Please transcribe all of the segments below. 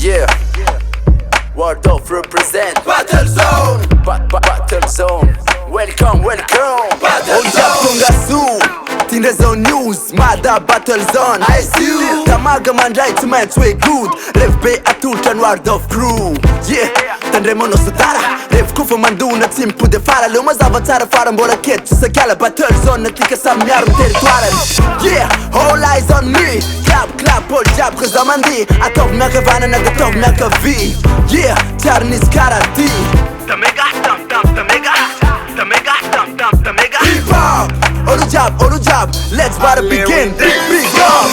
Yeah, World of represent Battle Zone, Battle Zone. Welcome, welcome. Onjapungasu Tinde zone news, mada Battle Zone. I see you. Tamaga man right to man way good. Rev be atultan World of crew. Yeah, tandremo no sudara. Rev kufa manduna team pude fara. Luma zavatara fara mbola ketu sa gala Battle Zone natika sa myarum territoire. Yeah, all eyes on me. Clap, clap, all jab cause I'm andi. Atov meka vana na gatov meka V. Yeah, Charnis karati. Tamega, tamega. Tamega, tamega. Hip hop, all job, let's begin. Big up.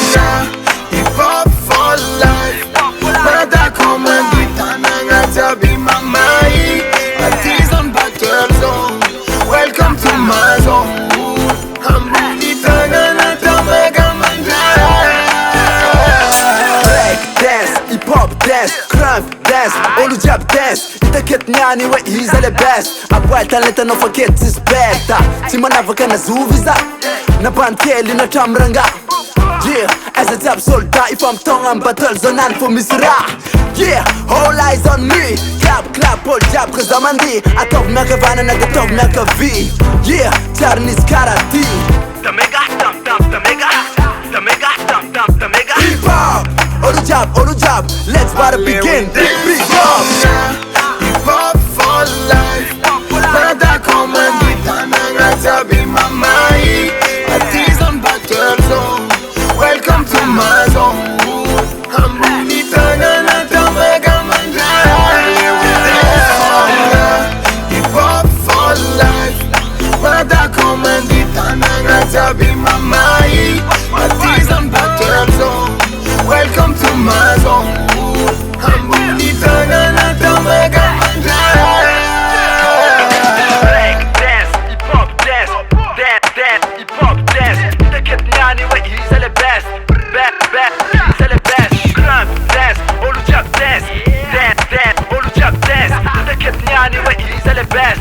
Hip hop for life. Mada komandita nanga tabi mamai. Artisan Battle Zone. Welcome to my zone. Hambulita nana tamega mandai. Break dance, hip hop dance, crunk dance, all job dance. Itaket nyani we he's the best. Abwai talenta no forget his better. Simana vakana zuviza, na bankeli na tamranga. Yeah, as a top soldier, if I'm tongue and Battle Zone and for Misra. Yeah, all eyes on me. Clap, clap, all jab cause I'm andi. I talk meka vana na talk meka V. Yeah, Charnis karati. Tamega, tamega. Tamega. Hip hop, all job, let's begin. Big up. Hip hop for life. Mada komandita nanga tabi mamai. Artisan Battle Zone. Welcome to my zone. Hambulita nana tamega mandai. Hip hop for life. Mada komandita nanga tabi mamai. Artisan Battle Zone. Welcome to my zone. Hambulita nana tamega mandai. Break dance, hip hop dance, hip hop dance. Itaket nyani we he's the best. He's the best. Crunk dance, all job dance, all job dance. Itaket nyani we he's the best.